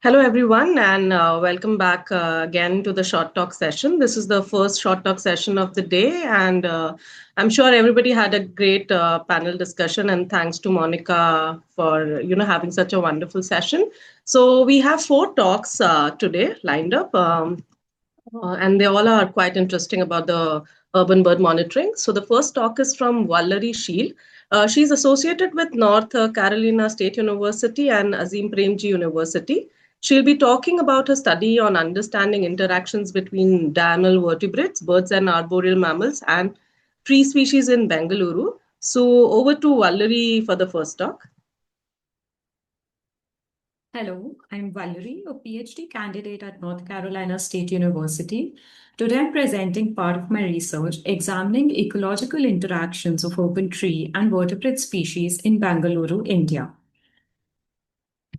Hello, everyone, and welcome back again to the Short Talk session. This is the first Short Talk session of the day, and I'm sure everybody had a great panel discussion. And thanks to Monica for having such a wonderful session. So we have four talks today lined up, and they all are quite interesting about the urban bird monitoring. So the first talk is from Vallari Sheel. She's associated with North Carolina State University and Azim Premji University. She'll be talking about her study on understanding interactions between diurnal vertebrates, birds and arboreal mammals, and tree species in Bengaluru. So over to Vallari for the first talk. Hello, I'm Vallari, a PhD candidate at North Carolina State University. Today I'm presenting part of my research examining ecological interactions of urban tree and vertebrate species in Bengaluru, India.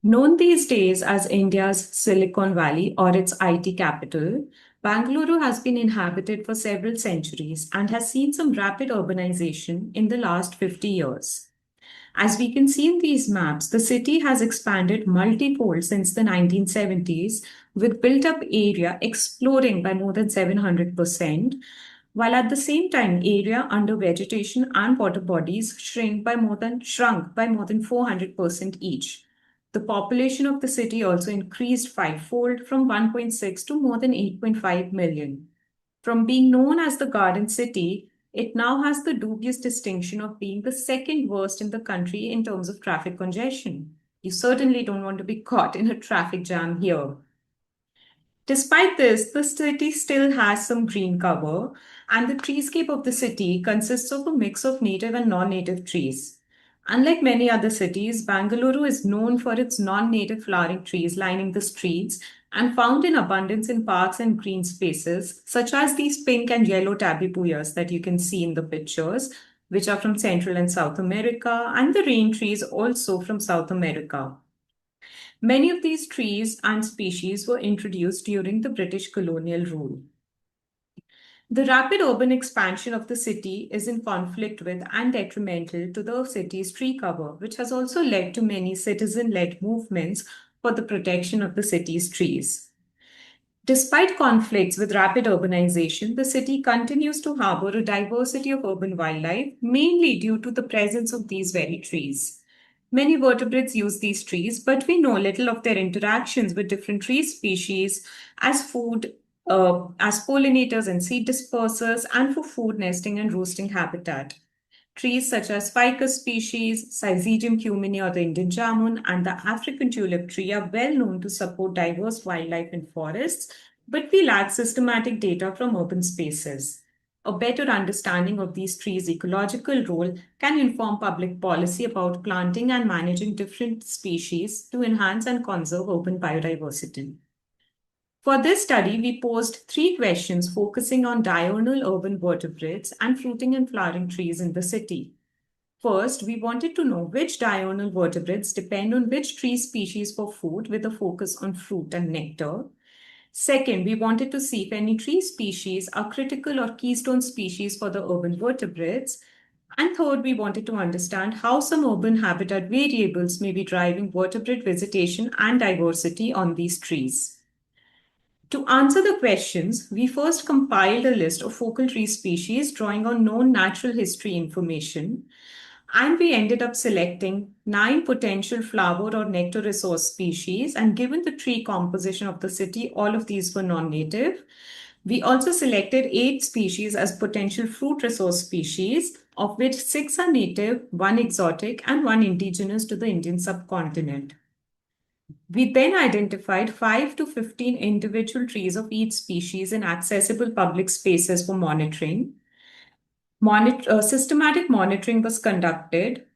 Known these days as India's Silicon Valley or its IT capital, Bengaluru has been inhabited for several centuries and has seen some rapid urbanization in the last 50 years. As we can see in these maps, the city has expanded multifold since the 1970s, with built-up area exploding by more than 700%, while at the same time, area under vegetation and water bodies shrunk by more than 400% each. The population of the city also increased fivefold from 1.6 to more than 8.5 million. From being known as the Garden City, it now has the dubious distinction of being the second worst in the country in terms of traffic congestion. You certainly don't want to be caught in a traffic jam here. Despite this, the city still has some green cover, and the treescape of the city consists of a mix of native and non-native trees. Unlike many other cities, Bengaluru is known for its non-native flowering trees lining the streets and found in abundance in parks and green spaces, such as these pink and yellow tabipuyas that you can see in the pictures, which are from Central and South America, and the rain trees also from South America. Many of these trees and species were introduced during the British colonial rule. The rapid urban expansion of the city is in conflict with and detrimental to the city's tree cover, which has also led to many citizen-led movements for the protection of the city's trees. Despite conflicts with rapid urbanization, the city continues to harbor a diversity of urban wildlife, mainly due to the presence of these very trees. Many vertebrates use these trees, but we know little of their interactions with different tree species as food, as pollinators and seed dispersers, and for food nesting and roosting habitat. Trees such as ficus species, Syzygium cumini or the Indian jamun, and the African tulip tree are well known to support diverse wildlife in forests, but we lack systematic data from urban spaces. A better understanding of these trees' ecological role can inform public policy about planting and managing different species to enhance and conserve urban biodiversity. For this study, we posed three questions focusing on diurnal urban vertebrates and fruiting and flowering trees in the city. First, we wanted to know which diurnal vertebrates depend on which tree species for food with a focus on fruit and nectar. Second, we wanted to see if any tree species are critical or keystone species for the urban vertebrates. And third, we wanted to understand how some urban habitat variables may be driving vertebrate visitation and diversity on these trees. To answer the questions, we first compiled a list of focal tree species drawing on known natural history information, and we ended up selecting 9 potential flower or nectar resource species, and given the tree composition of the city, all of these were non-native. We also selected 8 species as potential fruit resource species, of which 6 are native, 1 exotic, and 1 indigenous to the Indian subcontinent. We then identified 5 to 15 individual trees of each species in accessible public spaces for monitoring. Systematic monitoring was conducted,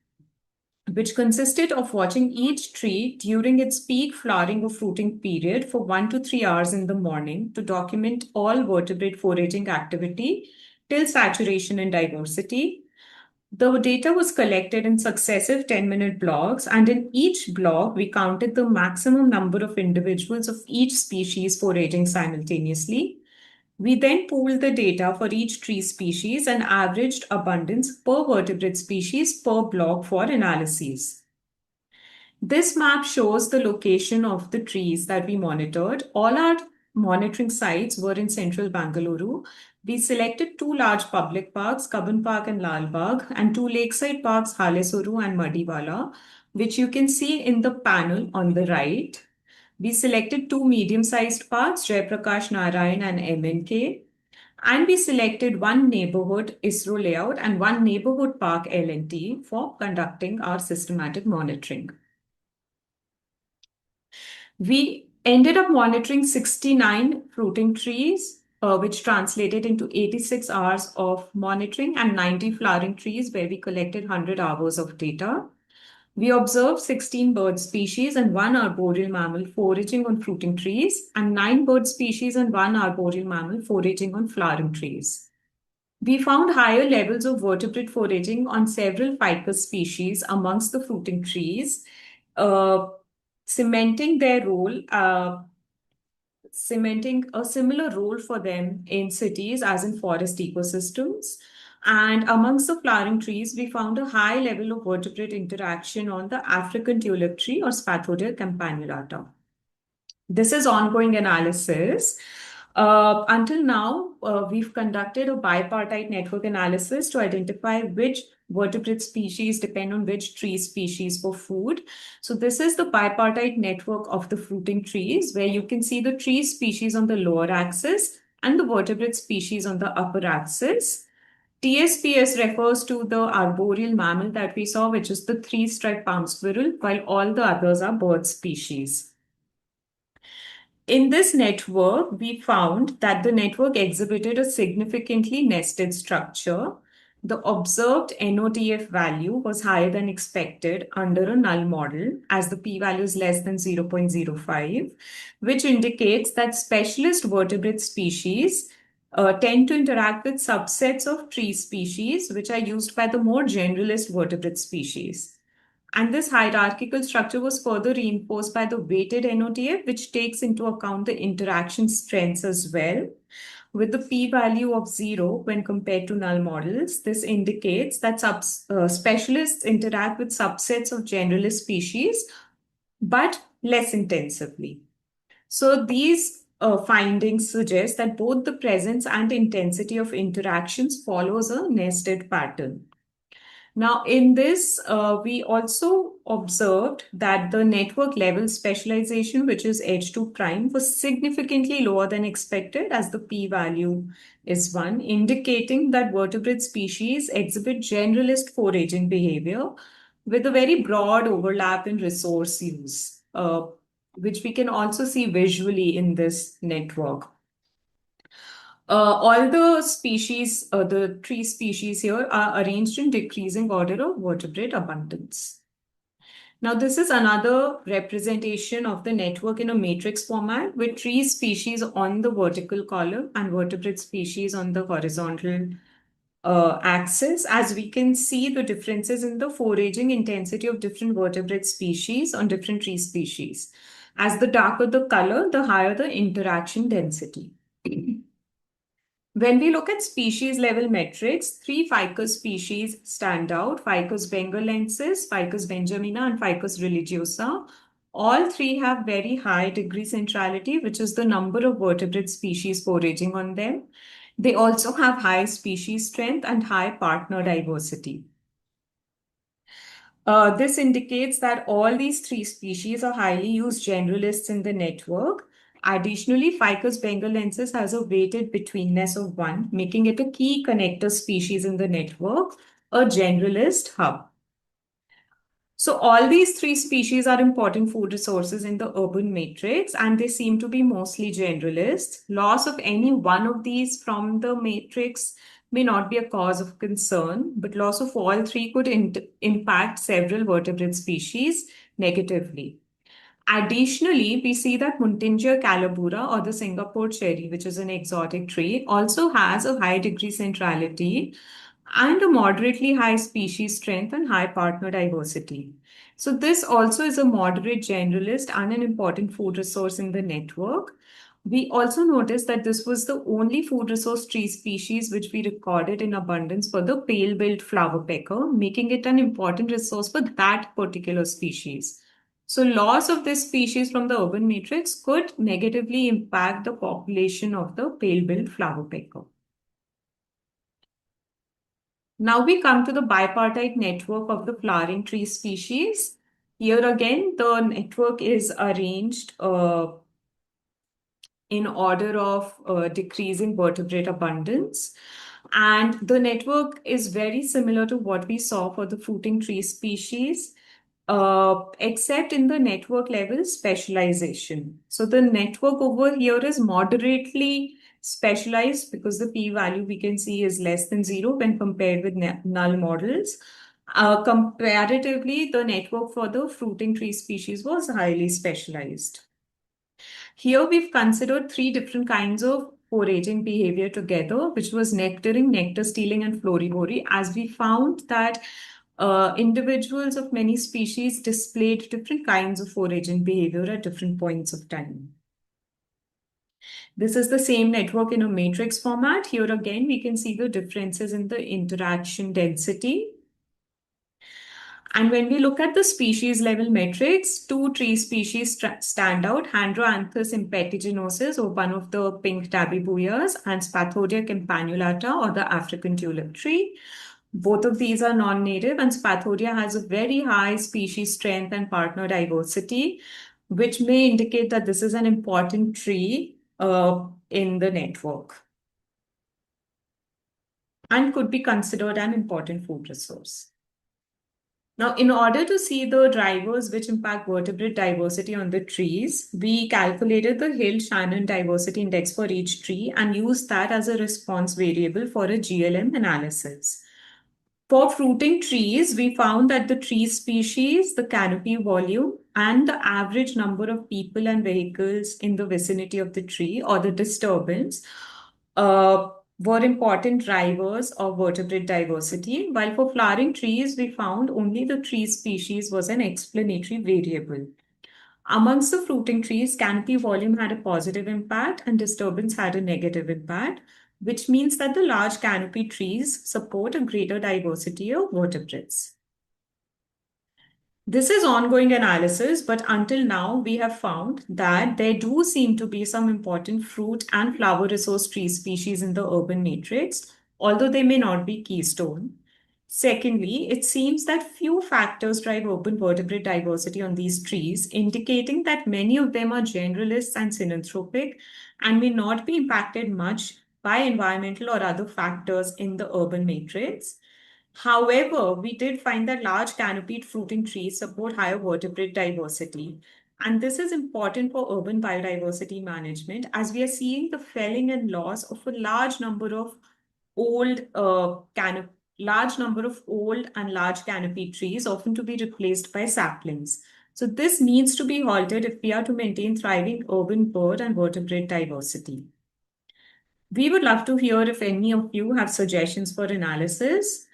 which consisted of watching each tree during its peak flowering or fruiting period for 1 to 3 hours in the morning to document all vertebrate foraging activity till saturation in diversity. The data was collected in successive 10-minute blocks, and in each block, we counted the maximum number of individuals of each species foraging simultaneously. We then pooled the data for each tree species and averaged abundance per vertebrate species per block for analyses. This map shows the location of the trees that we monitored. All our monitoring sites were in central Bengaluru. We selected two large public parks, Cubbon Park and Lal Bagh, and two lakeside parks, Halesuru and Madiwala, which you can see in the panel on the right. We selected two medium-sized parks, Jayaprakash Narayan and MNK. And we selected one neighborhood, ISRO layout, and one neighborhood park, LNT, for conducting our systematic monitoring. We ended up monitoring 69 fruiting trees, which translated into 86 hours of monitoring, and 90 flowering trees, where we collected 100 hours of data. We observed 16 bird species and one arboreal mammal foraging on fruiting trees, and 9 bird species and one arboreal mammal foraging on flowering trees. We found higher levels of vertebrate foraging on several ficus species amongst the fruiting trees, uh, cementing their role, cementing a similar role for them in cities as in forest ecosystems. And amongst the flowering trees, we found a high level of vertebrate interaction on the African tulip tree or Spathodia campanulata. This is ongoing analysis. Until now, we've conducted a bipartite network analysis to identify which vertebrate species depend on which tree species for food. So this is the bipartite network of the fruiting trees, where you can see the tree species on the lower axis and the vertebrate species on the upper axis. TSPS refers to the arboreal mammal that we saw, which is the three-striped palm squirrel, while all the others are bird species. In this network, we found that the network exhibited a significantly nested structure. The observed NOTF value was higher than expected under a null model, as the p-value is less than 0.05, which indicates that specialist vertebrate species tend to interact with subsets of tree species, which are used by the more generalist vertebrate species. And this hierarchical structure was further reinforced by the weighted NOTF, which takes into account the interaction strengths as well. With the p-value of 0 when compared to null models, this indicates that specialists interact with subsets of generalist species, but less intensively. So these findings suggest that both the presence and intensity of interactions follows a nested pattern. Now, in this, we also observed that the network level specialization, which is H2 prime, was significantly lower than expected, as the p-value is 1, indicating that vertebrate species exhibit generalist foraging behavior with a very broad overlap in resource use, which we can also see visually in this network. All the species, the tree species here are arranged in decreasing order of vertebrate abundance. Now, this is another representation of the network in a matrix format with tree species on the vertical column and vertebrate species on the horizontal axis. As we can see the differences in the foraging intensity of different vertebrate species on different tree species. As the darker the color, the higher the interaction density. When we look at species level metrics, 3 ficus species stand out: Ficus bengalensis, Ficus benjamina, and Ficus religiosa. All 3 have very high degree centrality, which is the number of vertebrate species foraging on them. They also have high species strength and high partner diversity. This indicates that all these 3 species are highly used generalists in the network. Additionally, Ficus bengalensis has a weighted betweenness of 1, making it a key connector species in the network, a generalist hub. So all these 3 species are important food resources in the urban matrix, and they seem to be mostly generalists. Loss of any one of these from the matrix may not be a cause of concern, but loss of all 3 could impact several vertebrate species negatively. Additionally, we see that Muntingia calabura, or the Singapore cherry, which is an exotic tree, also has a high degree centrality and a moderately high species strength and high partner diversity. So this also is a moderate generalist and an important food resource in the network. We also noticed that this was the only food resource tree species which we recorded in abundance for the pale-billed flower pecker, making it an important resource for that particular species. So loss of this species from the urban matrix could negatively impact the population of the pale-billed flowerpecker. Now we come to the bipartite network of the flowering tree species. Here again, the network is arranged in order of decreasing vertebrate abundance. And the network is very similar to what we saw for the fruiting tree species, except in the network level specialization. So the network over here is moderately specialized because the p-value we can see is less than 0 when compared with null models. Comparatively, the network for the fruiting tree species was highly specialized. Here we've considered three different kinds of foraging behavior together, which was nectaring, nectar stealing, and florivory, as we found that individuals of many species displayed different kinds of foraging behavior at different points of time. This is the same network in a matrix format. Here again, we can see the differences in the interaction density. And when we look at the species level metrics, two tree species stand out, Handroanthus impetigonosus, or one of the pink tabby-buyas, and Spathodia campanulata, or the African tulip tree. Both of these are non-native, and Spathodia has a very high species strength and partner diversity, which may indicate that this is an important tree in the network and could be considered an important food resource. Now, in order to see the drivers which impact vertebrate diversity on the trees, we calculated the Hill-Shannon diversity index for each tree and used that as a response variable for a GLM analysis. For fruiting trees, we found that the tree species, the canopy volume, and the average number of people and vehicles in the vicinity of the tree or the disturbance were important drivers of vertebrate diversity, while for flowering trees, we found only the tree species was an explanatory variable. Amongst the fruiting trees, canopy volume had a positive impact and disturbance had a negative impact, which means that the large canopy trees support a greater diversity of vertebrates. This is ongoing analysis, but until now, we have found that there do seem to be some important fruit and flower resource tree species in the urban matrix, although they may not be keystone. Secondly, it seems that few factors drive urban vertebrate diversity on these trees, indicating that many of them are generalists and synanthropic and may not be impacted much by environmental or other factors in the urban matrix. However, we did find that large canopied fruiting trees support higher vertebrate diversity. And this is important for urban biodiversity management as we are seeing the felling and loss of a large number of old and large canopy trees, often to be replaced by saplings. So this needs to be halted if we are to maintain thriving urban bird and vertebrate diversity. We would love to hear if any of you have suggestions for analysis.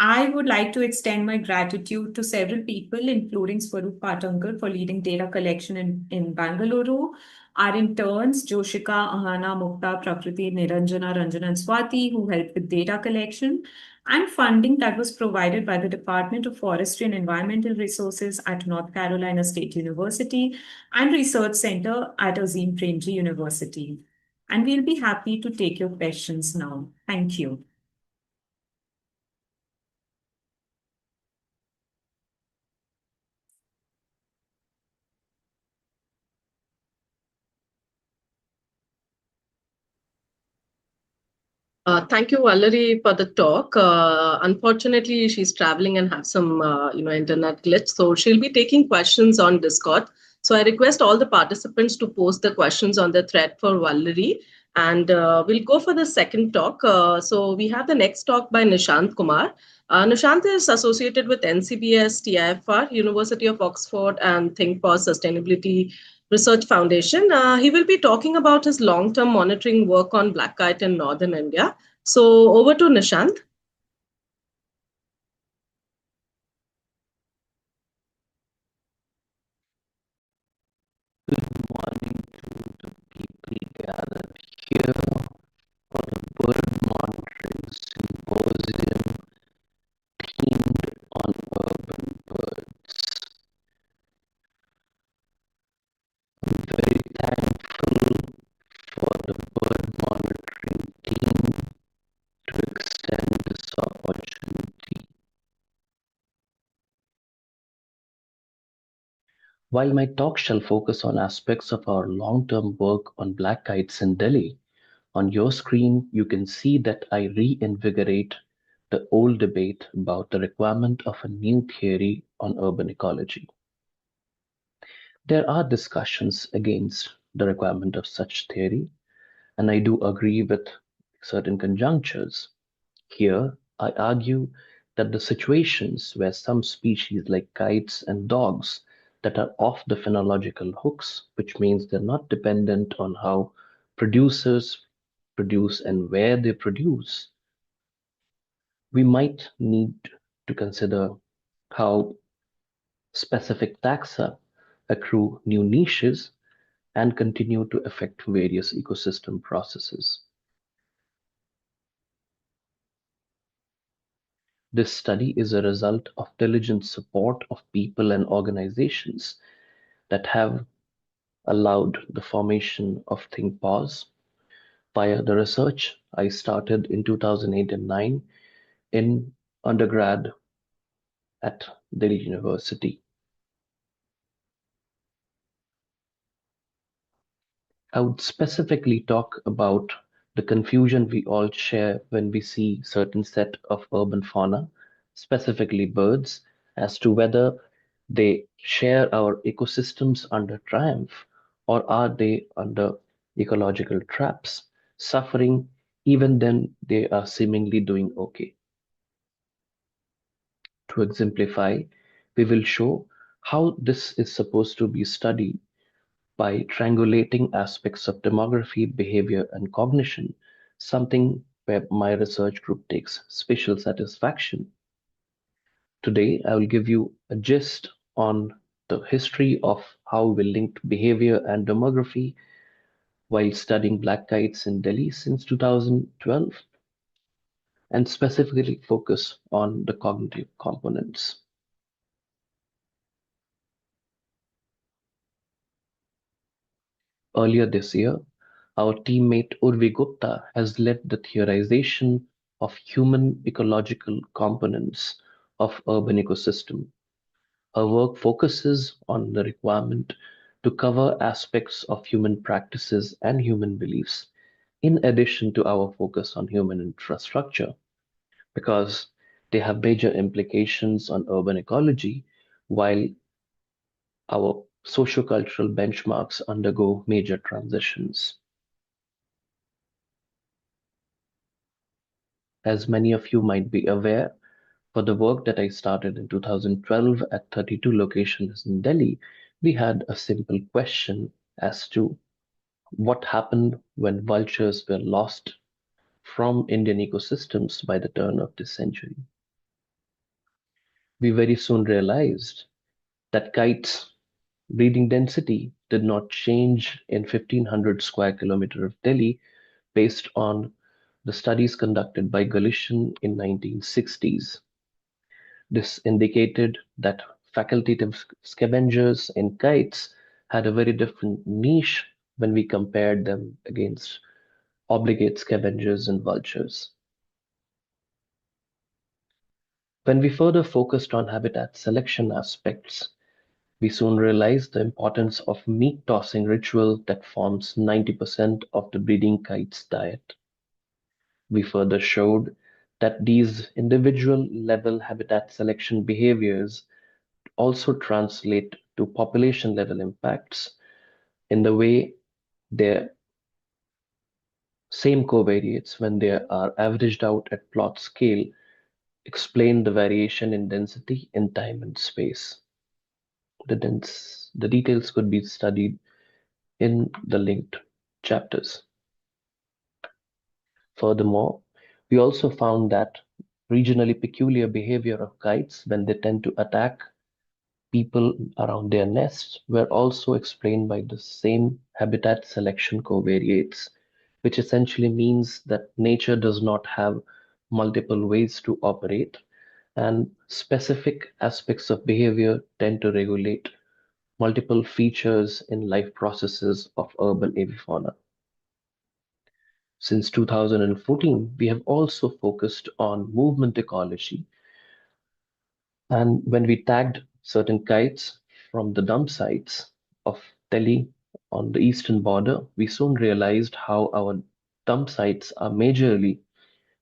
I would like to extend my gratitude to several people, including Swaroop Patankar, for leading data collection in Bengaluru, our interns, Joshika, Ahana, Mukta, Prakriti, Niranjana, Ranjana, and Swati, who helped with data collection, and funding that was provided by the Department of Forestry and Environmental Resources at North Carolina State University and Research Center at Azim Premji University. And we'll be happy to take your questions now. Thank you. Thank you, Valerie, for the talk. Unfortunately, she's traveling and have some, internet glitch, so she'll be taking questions on Discord. So I request all the participants to post the questions on the thread for Valerie, and we'll go for the second talk. So we have the next talk by Nishant Kumar. Nishant is associated with NCBS, TIFR, University of Oxford, and Think for Sustainability Research Foundation. He will be talking about his long-term monitoring work on black kite in northern India. So over to Nishant. Good morning to the people gathered here for the bird monitoring symposium themed on urban birds. While my talk shall focus on aspects of our long-term work on black kites in Delhi, on your screen you can see that I reinvigorate the old debate about the requirement of a new theory on urban ecology. There are discussions against the requirement of such theory, and I do agree with certain conjunctures. Here, I argue that the situations where some species like kites and dogs that are off the phenological hooks, which means they're not dependent on how producers produce and where they produce, we might need to consider how specific taxa accrue new niches and continue to affect various ecosystem processes. This study is a result of diligent support of people and organizations that have allowed the formation of Think Pause via the research I started in 2008 and 9 in undergrad at Delhi University. I would specifically talk about the confusion we all share when we see certain set of urban fauna, specifically birds, as to whether they share our ecosystems under triumph or are they under ecological traps, suffering even then they are seemingly doing okay. To exemplify, we will show how this is supposed to be studied by triangulating aspects of demography, behavior, and cognition, something where my research group takes special satisfaction. Today, I will give you a gist on the history of how we linked behavior and demography while studying black kites in Delhi since 2012, and specifically focus on the cognitive components. Earlier this year, our teammate Urvi Gupta has led the theorization of human ecological components of urban ecosystem. Her work focuses on the requirement to cover aspects of human practices and human beliefs, in addition to our focus on human infrastructure, because they have major implications on urban ecology, while our sociocultural benchmarks undergo major transitions. As many of you might be aware, for the work that I started in 2012 at 32 locations in Delhi, we had a simple question as to what happened when vultures were lost from Indian ecosystems by the turn of this century. We very soon realized that kites' breeding density did not change in 1500 square kilometer of Delhi based on the studies conducted by Galician in 1960s. This indicated that facultative scavengers in kites had a very different niche when we compared them against obligate scavengers and vultures. When we further focused on habitat selection aspects, we soon realized the importance of meat tossing ritual that forms 90% of the breeding kite's diet. We further showed that these individual level habitat selection behaviors also translate to population level impacts in the way their same covariates, when they are averaged out at plot scale, explain the variation in density in time and space. The details could be studied in the linked chapters. Furthermore, we also found that regionally peculiar behavior of kites when they tend to attack people around their nests were also explained by the same habitat selection covariates, which essentially means that nature does not have multiple ways to operate, and specific aspects of behavior tend to regulate multiple features in life processes of urban avifauna. Since 2014, we have also focused on movement ecology, and when we tagged certain kites, from the dump sites of Delhi on the eastern border, we soon realized how our dump sites are majorly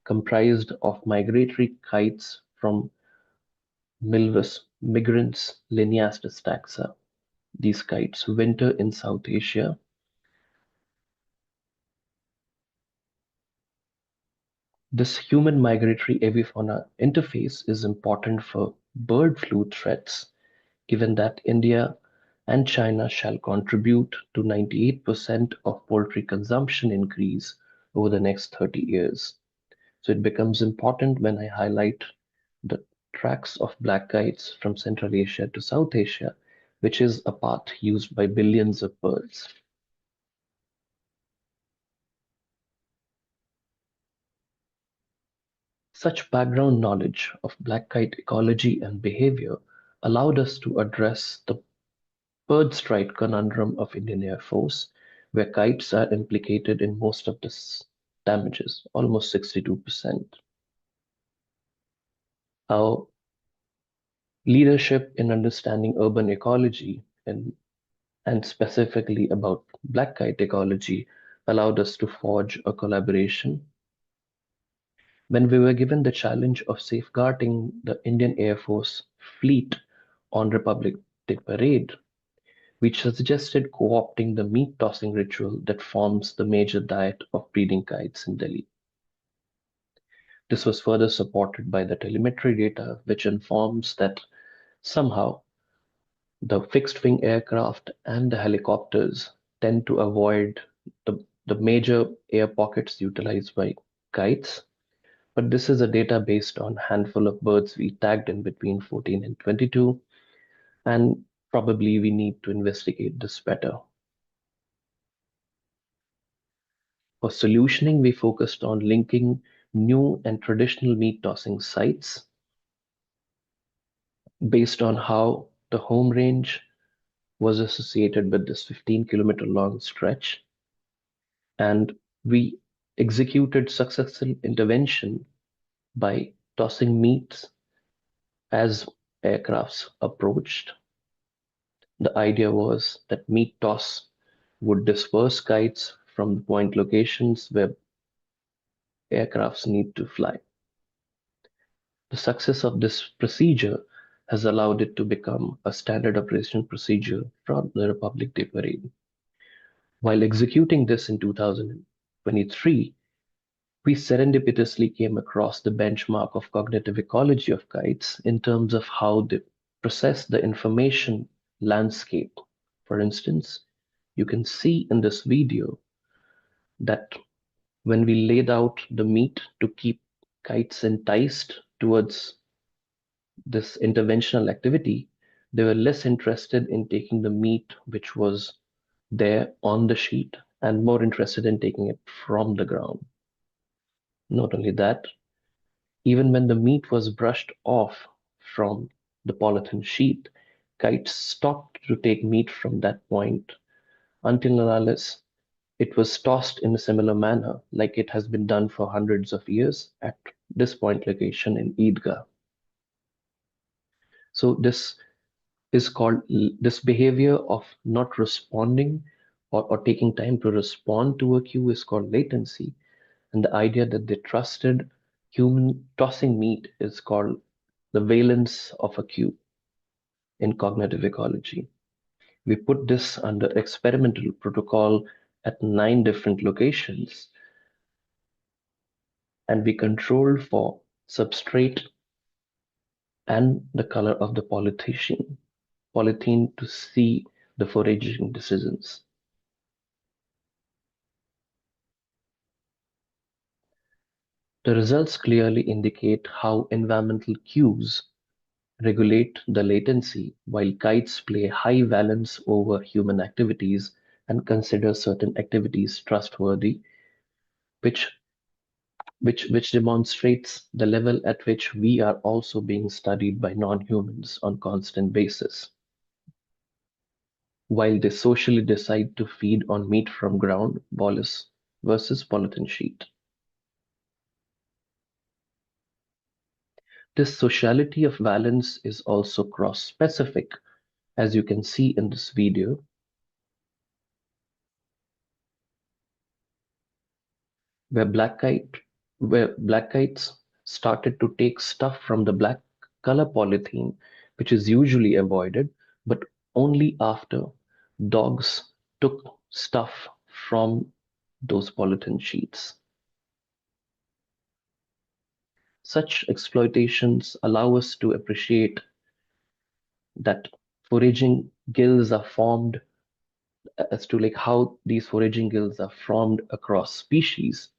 comprised of migratory kites from Milvus migrans Lineastis taxa. These kites winter in South Asia. This human migratory avifauna interface is important for bird flu threats, given that India and China shall contribute to 98% of poultry consumption increase over the next 30 years. So it becomes important when I highlight the tracks of black kites from Central Asia to South Asia, which is a path used by billions of birds. Such background knowledge of black kite ecology and behavior allowed us to address the bird strike conundrum of Indian Air Force, where kites are implicated in most of the damages, almost 62%. Our leadership in understanding urban ecology and specifically about black kite ecology allowed us to forge a collaboration. When we were given the challenge of safeguarding the Indian Air Force fleet on Republic Day parade, we suggested co-opting the meat tossing ritual that forms the major diet of breeding kites in Delhi. This was further supported by the telemetry data, which informs that somehow the fixed-wing aircraft and the helicopters tend to avoid the major air pockets utilized by kites. But this is a data based on a handful of birds we tagged in between 14 and 22, and probably we need to investigate this better. For solutioning, we focused on linking new and traditional meat tossing sites based on how the home range was associated with this 15-kilometer long stretch. And we executed successful intervention by tossing meats as aircrafts approached. The idea was that meat toss would disperse kites from the point locations where aircrafts need to fly. The success of this procedure has allowed it to become a standard operation procedure from the Republic Day Parade. While executing this in 2023, we serendipitously came across the benchmark of cognitive ecology of kites in terms of how they process the information landscape. For instance, you can see in this video that when we laid out the meat to keep kites enticed towards this interventional activity, they were less interested in taking the meat which was there on the sheet and more interested in taking it from the ground. Not only that, even when the meat was brushed off from the polythene sheet, kites stopped to take meat from that point until and unless it was tossed in a similar manner, like it has been done for hundreds of years at this point location in Eidgah. So this behavior of not responding or taking time to respond to a cue is called latency. And the idea that they trusted human tossing meat is called the valence of a cue in cognitive ecology. We put this under experimental protocol at 9 different locations, and we controlled for substrate and the color of the polythene to see the foraging decisions. The results clearly indicate how environmental cues regulate the latency, while kites play high valence over human activities and consider certain activities trustworthy, which which demonstrates the level at which we are also being studied by non-humans on constant basis. While they socially decide to feed on meat from ground, bolus versus polythene sheet. This sociality of valence is also cross-specific As you can see in this video, where black kite where black kites started to take stuff from the black color polythene, which is usually avoided, but only after dogs took stuff from those polythene sheets. Such exploitations allow us to appreciate that foraging gills are formed, as to like how these foraging gills are formed across species.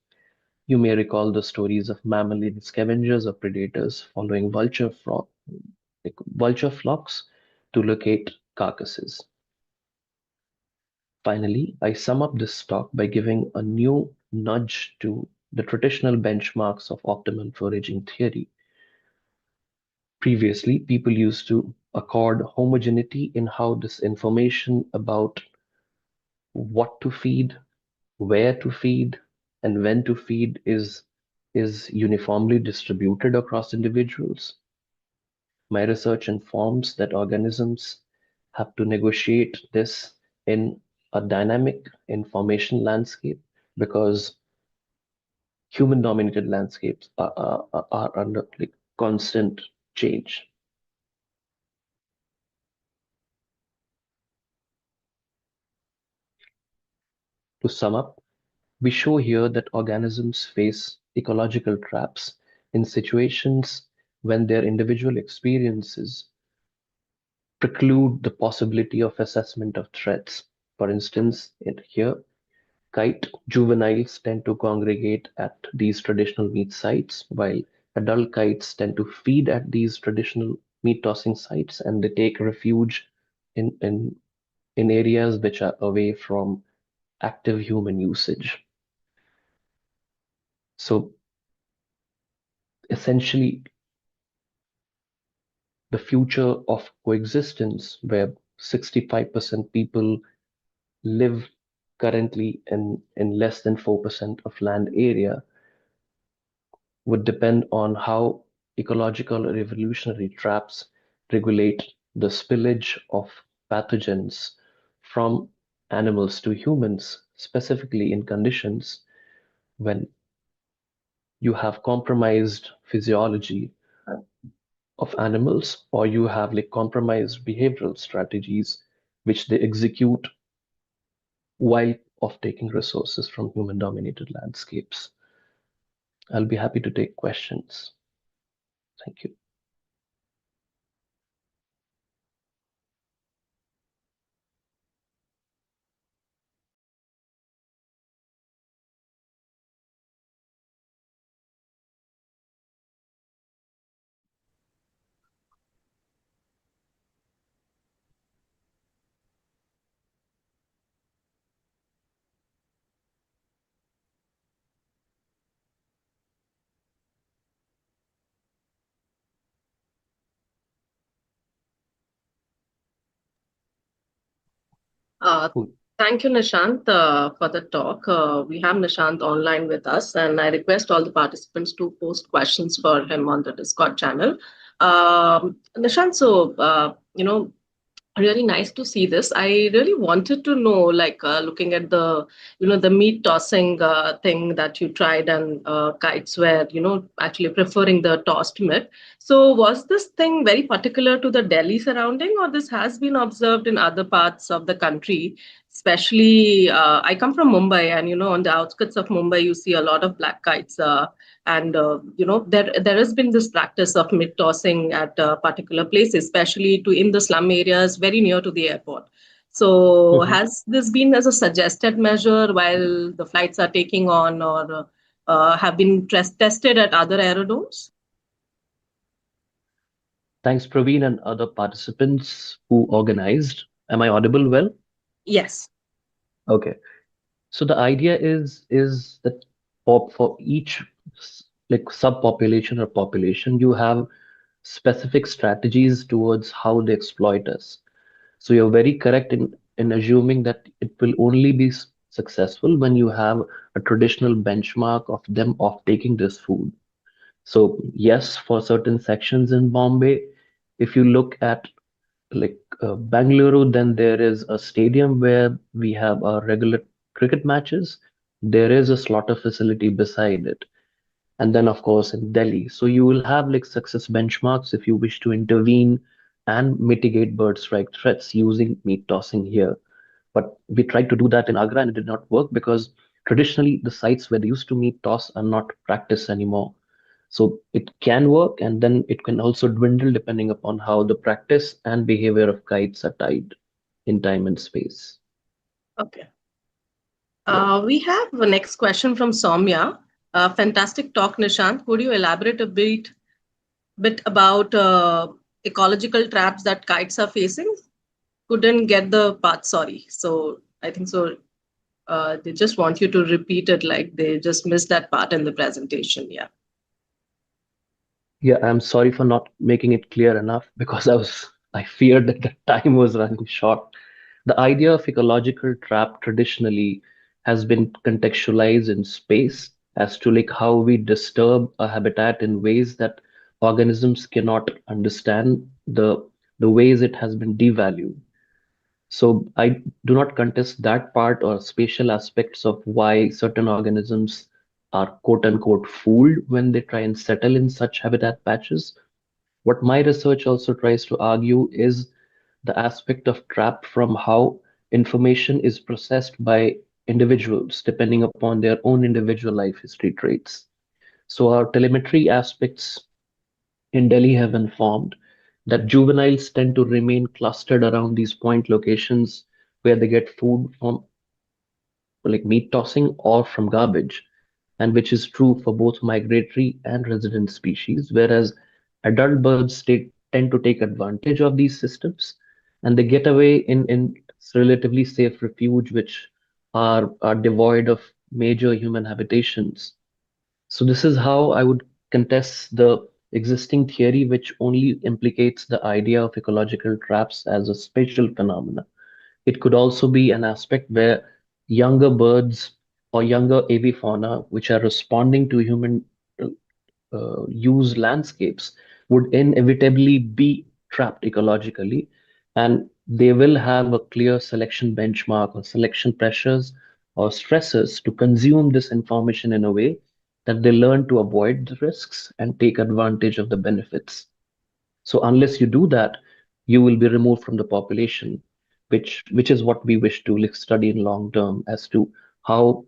You may recall the stories of mammalian scavengers or predators following vulture flocks to locate carcasses. Finally, I sum up this talk by giving a new nudge to the traditional benchmarks of optimal foraging theory. Previously, people used to accord homogeneity in how this information about what to feed, where to feed, and when to feed is uniformly distributed across individuals. My research informs that organisms have to negotiate this in a dynamic information landscape because human dominated landscapes are under like constant change. To sum up, we show here that organisms face ecological traps in situations when their individual experiences preclude the possibility of assessment of threats. For instance, here, kite juveniles tend to congregate at these traditional meat sites, while adult kites tend to feed at these traditional meat tossing sites, and they take refuge in, in, in areas which are away from active human usage. So essentially, the future of coexistence where 65% people live currently in less than 4% of land area would depend on how ecological revolutionary traps regulate the spillage of pathogens from animals to humans, specifically in conditions when you have compromised physiology of animals or you have like compromised behavioral strategies which they execute while of taking resources from human dominated landscapes. I'll be happy to take questions. Thank you. Uh, Thank you, Nishant, for the talk. We have Nishant online with us, and I request all the participants to post questions for him on the Discord channel. Nishant, really nice to see this. I really wanted to know, like, looking at the meat tossing thing that you tried, and kites were, actually preferring the tossed meat. So, was this thing very particular to the Delhi surrounding, or this has been observed in other parts of the country? Especially, I come from Mumbai, and on the outskirts of Mumbai, you see a lot of black kites. And there has been this practice of mid tossing at particular places, especially to in the slum areas very near to the airport. So Mhm. has this been as a suggested measure while the flights are taking on, or have been tested at other aerodromes? Thanks, Praveen, and other participants who organized. Am I audible well? Yes. Okay. So the idea is that for each like subpopulation or population, you have specific strategies towards how they exploit us. So you're very correct in assuming that it will only be successful when you have a traditional benchmark of them of taking this food. So yes, for certain sections in Bombay, if you look at Bengaluru, then there is a stadium where we have our regular cricket matches. There is a slaughter facility beside it. And then, of course, in Delhi. So you will have like success benchmarks if you wish to intervene and mitigate bird strike threats using meat tossing here. But we tried to do that in Agra and it did not work because traditionally the sites where they used to meat toss are not practiced anymore. So it can work and then it can also dwindle depending upon how the practice and behavior of kites are tied in time and space. Okay. We have the next question from Soumya. Fantastic talk, Nishant. Could you elaborate a bit about ecological traps that kites are facing? Couldn't get the part, sorry. So I think so. They just want you to repeat it, like they just missed that part in the presentation. Yeah. Yeah, I'm sorry for not making it clear enough because I feared that the time was running short. The idea of ecological trap traditionally has been contextualized in space as to like how we disturb a habitat in ways that organisms cannot understand the ways it has been devalued. So I do not contest that part or spatial aspects of why certain organisms are quote unquote fooled when they try and settle in such habitat patches. What my research also tries to argue is the aspect of trap from how information is processed by individuals depending upon their own individual life history traits. So our telemetry aspects in Delhi have informed that juveniles tend to remain clustered around these point locations where they get food from like meat tossing or from garbage, and which is true for both migratory and resident species, whereas adult birds tend to take advantage of these systems and they get away in relatively safe refuge which are devoid of major human habitations. So this is how I would contest the existing theory, which only implicates the idea of ecological traps as a spatial phenomena. It could also be an aspect where younger birds or younger avifauna, which are responding to human use landscapes, would inevitably be trapped ecologically, and they will have a clear selection benchmark or selection pressures or stresses to consume this information in a way that they learn to avoid the risks and take advantage of the benefits. So unless you do that, you will be removed from the population, which is what we wish to like study in long term as to how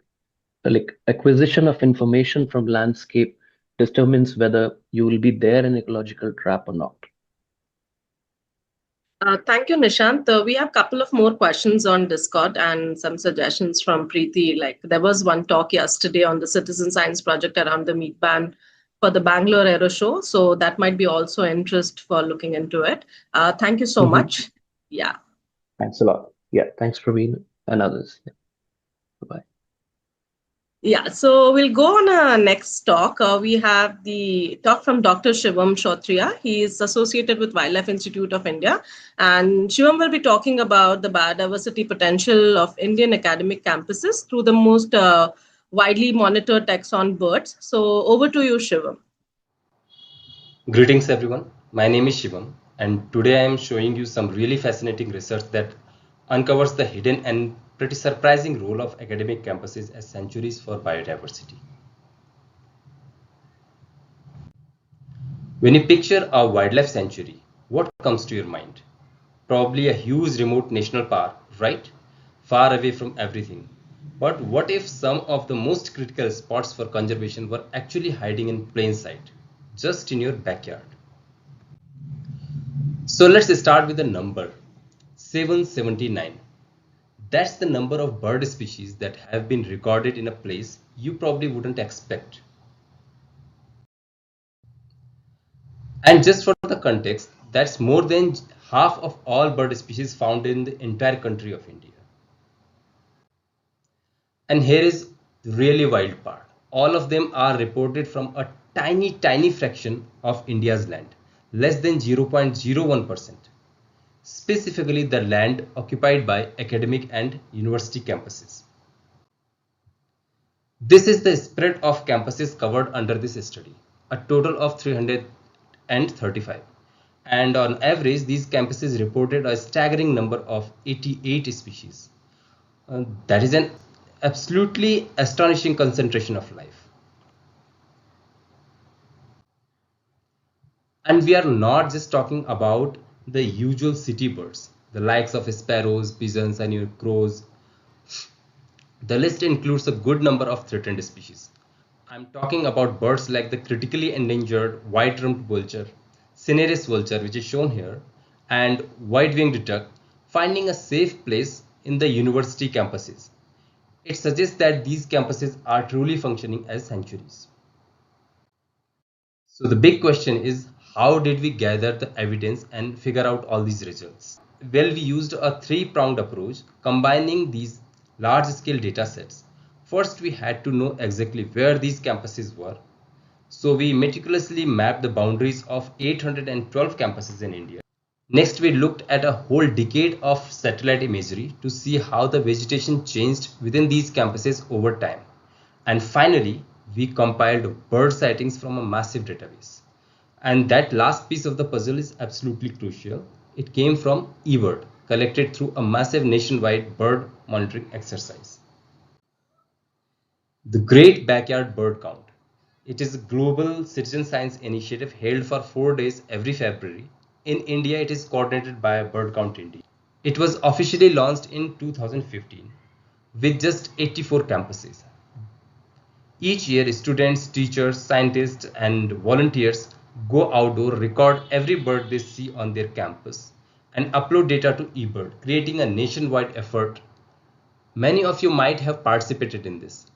like acquisition of information from landscape determines whether you will be there in ecological trap or not. Thank you, Nishant. We have a couple of more questions on Discord and some suggestions from Preeti. Like there was one talk yesterday on the citizen science project around the meat ban for the Bangalore Aero Show. So that might be also interest for looking into it. Thank you so Mhm. much. Yeah. Thanks a lot. Yeah, thanks Praveen and others. Yeah, bye. Yeah, so we'll go on a next talk. We have the talk from Dr. Shivam Shrotriya. He is associated with Wildlife Institute of India. And Shivam will be talking about the biodiversity potential of Indian academic campuses through the most widely monitored taxon birds. So over to you, Shivam. Greetings everyone, my name is Shivam and today I am showing you some really fascinating research that uncovers the hidden and pretty surprising role of academic campuses as sanctuaries for biodiversity. When you picture a wildlife sanctuary, what comes to your mind? Probably a huge remote national park, right? Far away from everything. But what if some of the most critical spots for conservation were actually hiding in plain sight, just in your backyard? So let's start with the number 779. That's the number of bird species that have been recorded in a place you probably wouldn't expect. And just for the context, that's more than half of all bird species found in the entire country of India. And here is the really wild part. All of them are reported from a tiny fraction of India's land, less than 0.01%, specifically the land occupied by academic and university campuses. This is the spread of campuses covered under this study, a total of 335. And on average, these campuses reported a staggering number of 88 species. That is an absolutely astonishing concentration of life. And we are not just talking about the usual city birds, the likes of sparrows, pigeons, and your crows. The list includes a good number of threatened species. I'm talking about birds like the critically endangered white-rumped vulture, cinereous vulture, which is shown here, and white-winged duck, finding a safe place in the university campuses. It suggests that these campuses are truly functioning as sanctuaries. So the big question is, how did we gather the evidence and figure out all these results? Well, we used a three-pronged approach combining these large-scale data sets. First, we had to know exactly where these campuses were. So we meticulously mapped the boundaries of 812 campuses in India. Next, we looked at a whole decade of satellite imagery to see how the vegetation changed within these campuses over time. And finally, we compiled bird sightings from a massive database. And that last piece of the puzzle is absolutely crucial. It came from eBird, collected through a massive nationwide bird monitoring exercise. The Great Backyard Bird Count. It is a global citizen science initiative held for 4 days every February. In India, it is coordinated by Bird Count India. It was officially launched in 2015 with just 84 campuses. Each year, students, teachers, scientists, and volunteers go outdoor, record every bird they see on their campus, and upload data to eBird, creating a nationwide effort. Many of you might have participated in this.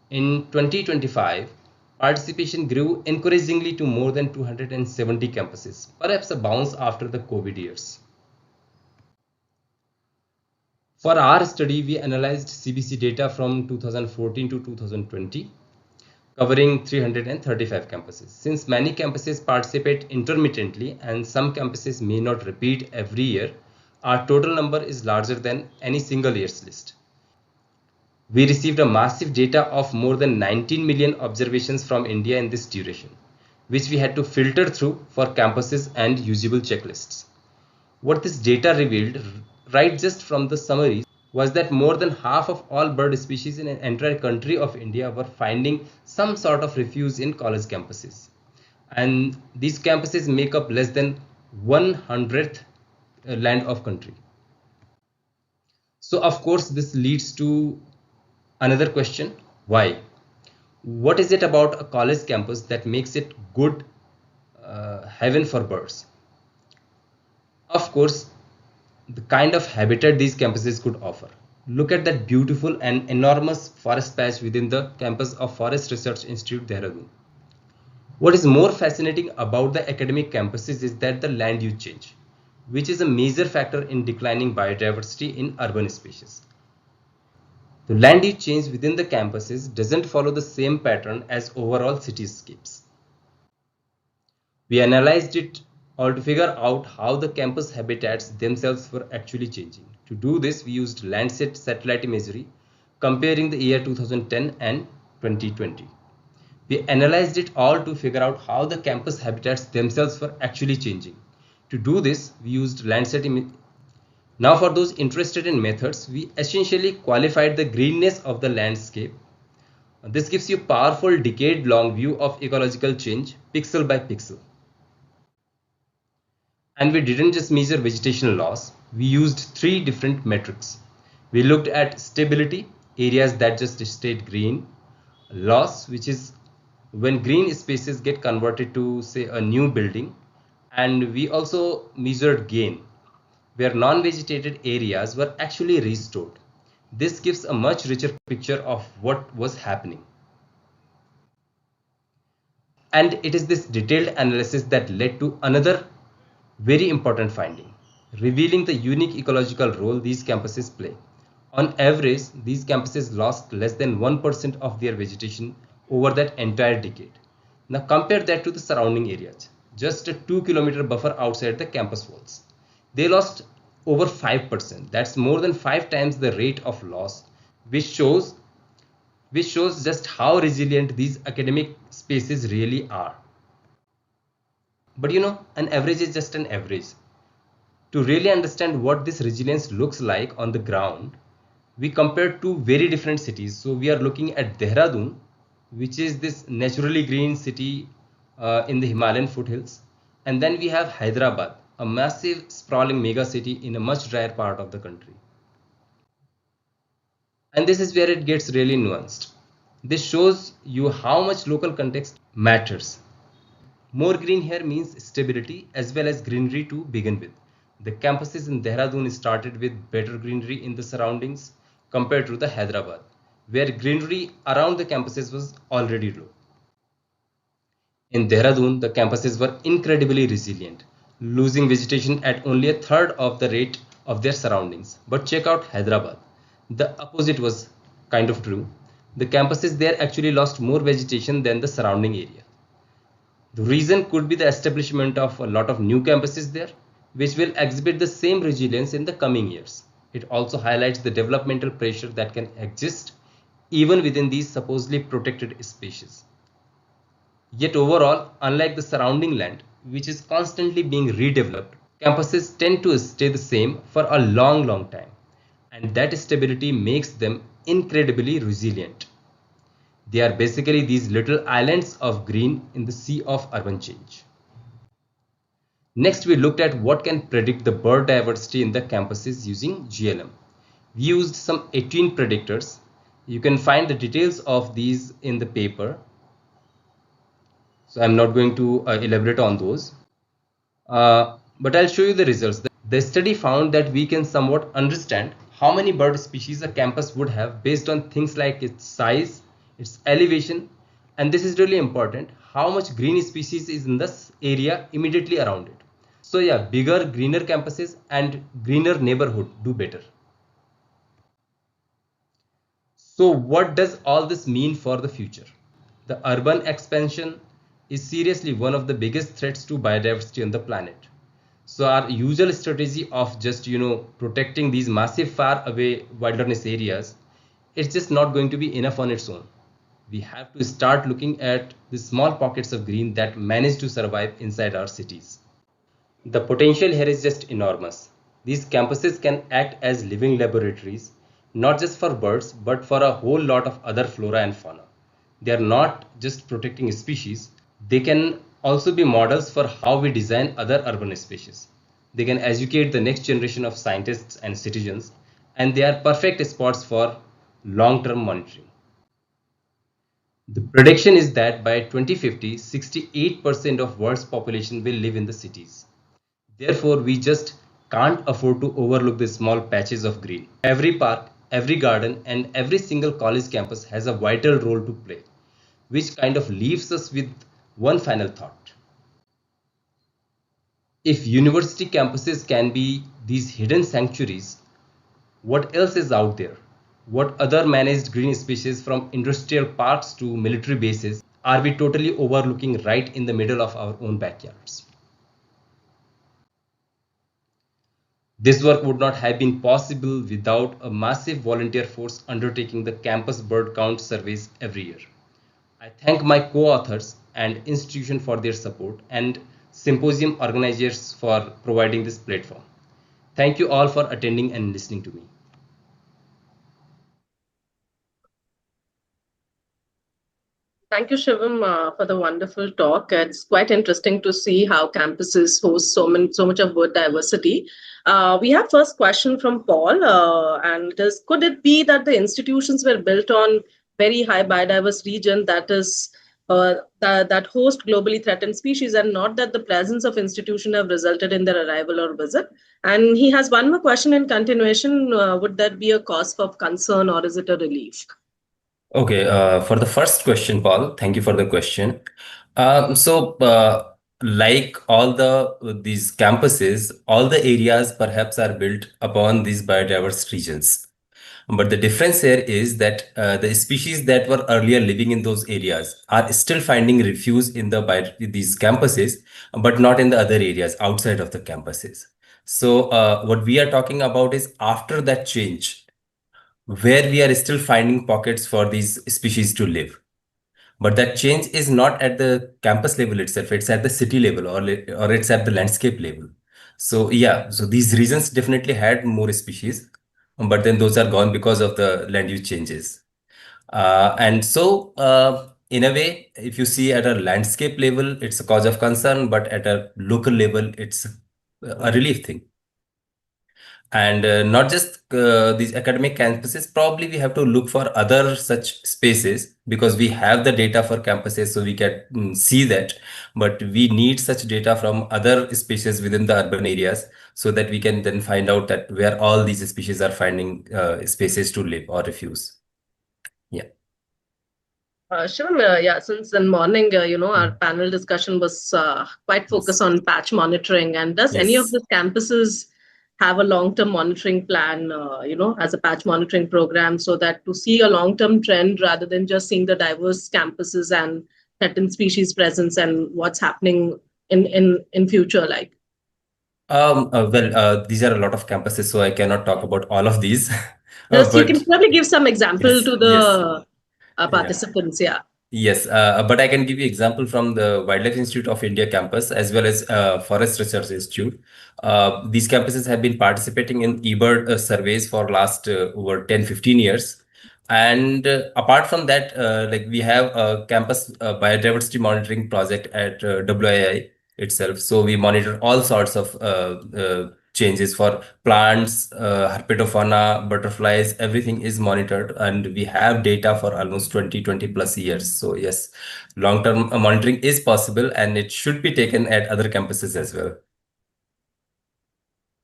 In 2025, participation grew encouragingly to more than 270 campuses, perhaps a bounce after the COVID years. For our study, we analyzed CBC data from 2014 to 2020, covering 335 campuses. Since many campuses participate intermittently and some campuses may not repeat every year, our total number is larger than any single year's list. We received a massive data of more than 19 million observations from India in this duration, which we had to filter through for campuses and usable checklists. What this data revealed, right just from the summaries, was that more than half of all bird species in an entire country of India were finding some sort of refuge in college campuses. And these campuses make up less than 1/100th land of country. So of course, this leads to another question: why? What is it about a college campus that makes it good heaven for birds? Of course, the kind of habitat these campuses could offer. Look at that beautiful and enormous forest patch within the campus of Forest Research Institute, Dehradun. What is more fascinating about the academic campuses is that the land use change, which is a major factor in declining biodiversity in urban spaces. The land use change within the campuses doesn't follow the same pattern as overall cityscapes. We analyzed it all to figure out how the campus habitats themselves were actually changing. To do this, we used Landsat satellite imagery, comparing the year 2010 and 2020. We analyzed it all to figure out how the campus habitats themselves were actually changing. To do this, we used Landsat imagery. Now for those interested in methods, we essentially qualified the greenness of the landscape. This gives you a powerful decade-long view of ecological change, pixel by pixel. And we didn't just measure vegetation loss, we used 3 different metrics. We looked at stability, areas that just stayed green; loss, which is when green spaces get converted to, say, a new building; and we also measured gain, where non-vegetated areas were actually restored. This gives a much richer picture of what was happening. And it is this detailed analysis that led to another very important finding, revealing the unique ecological role these campuses play. On average, these campuses lost less than 1% of their vegetation over that entire decade. Now compare that to the surrounding areas, just a 2-kilometer buffer outside the campus walls. They lost over 5%. That's more than 5 times the rate of loss, which shows just how resilient these academic spaces really are. But an average is just an average. To really understand what this resilience looks like on the ground, we compare two very different cities. So we are looking at Dehradun, which is this naturally green city in the Himalayan foothills. And then we have Hyderabad, a massive sprawling mega city in a much drier part of the country. And this is where it gets really nuanced. This shows you how much local context matters. More green here means stability as well as greenery to begin with. The campuses in Dehradun started with better greenery in the surroundings compared to the Hyderabad, where greenery around the campuses was already low. In Dehradun, the campuses were incredibly resilient, losing vegetation at only a third of the rate of their surroundings. But check out Hyderabad. The opposite was kind of true. The campuses there actually lost more vegetation than the surrounding area. The reason could be the establishment of a lot of new campuses there, which will exhibit the same resilience in the coming years. It also highlights the developmental pressure that can exist even within these supposedly protected species. Yet overall, unlike the surrounding land, which is constantly being redeveloped, campuses tend to stay the same for a long time, and that stability makes them incredibly resilient. They are basically these little islands of green in the sea of urban change. Next, we looked at what can predict the bird diversity in the campuses using GLM. We used some 18 predictors. You can find the details of these in the paper. So I'm not going to elaborate on those. But I'll show you the results. The study found that we can somewhat understand how many bird species a campus would have based on things like its size, its elevation, and this is really important, how much green species is in this area immediately around it. So yeah, bigger, greener campuses and greener neighborhood do better. So what does all this mean for the future? The urban expansion is seriously one of the biggest threats to biodiversity on the planet. So our usual strategy of just, protecting these massive far away wilderness areas, it's just not going to be enough on its own. We have to start looking at the small pockets of green that manage to survive inside our cities. The potential here is just enormous. These campuses can act as living laboratories, not just for birds, but for a whole lot of other flora and fauna. They are not just protecting species, they can also be models for how we design other urban species. They can educate the next generation of scientists and citizens, and they are perfect spots for long-term monitoring. The prediction is that by 2050, 68% of world's population will live in the cities. Therefore, we just can't afford to overlook the small patches of green. Every park, every garden, and every single college campus has a vital role to play, which kind of leaves us with one final thought. If university campuses can be these hidden sanctuaries, what else is out there? What other managed green species, from industrial parks to military bases, are we totally overlooking right in the middle of our own backyards? This work would not have been possible without a massive volunteer force undertaking the campus bird count surveys every year. I thank my co-authors and institution for their support, and symposium organizers for providing this platform. Thank you all for attending and listening to me. Thank you, Shivam, for the wonderful talk. It's quite interesting to see how campuses host so much of bird diversity. We have first question from Paul, and it is: could it be that the institutions were built on very high biodiverse region that host globally threatened species, and not that the presence of institution have resulted in their arrival or visit? And he has one more question in continuation: would that be a cause for concern or is it a relief? Okay, for the first question, Paul, thank you for the question. So, like all these campuses, all the areas perhaps are built upon these biodiverse regions. But the difference here is that the species that were earlier living in those areas are still finding refuge in these campuses, but not in the other areas outside of the campuses. So, what we are talking about is after that change, where we are still finding pockets for these species to live. But that change is not at the campus level itself, it's at the city level, or it's at the landscape level. So yeah, so these regions definitely had more species, but then those are gone because of the land use changes. In a way, if you see at a landscape level, it's a cause of concern, but at a local level, it's a relief thing. And not just these academic campuses, probably we have to look for other such spaces because we have the data for campuses, so we can see that. But we need such data from other species within the urban areas so that we can then find out that where all these species are finding spaces to live or refuse. Yeah. Shivam, yeah, since in morning, our Mm. panel discussion was quite focused Yes. on patch monitoring. And does any of Yes. the campuses have a long-term monitoring plan, as a patch monitoring program so that to see a long-term trend rather than just seeing the diverse campuses and certain species presence and what's happening in future, like? These are a lot of campuses, so I cannot talk about all of these. Just you can But probably give some example yes, to yes, the yeah. participants, yeah. Yes, but I can give you example from the Wildlife Institute of India campus as well as Forest Research Institute. These campuses have been participating in eBird surveys for last over 10-15 years. And apart from that, like we have a campus biodiversity monitoring project at WII itself. So we monitor all sorts of changes for plants, herpetofauna, butterflies, everything is monitored, and we have data for almost 20 plus years. So yes, long-term monitoring is possible and it should be taken at other campuses as well.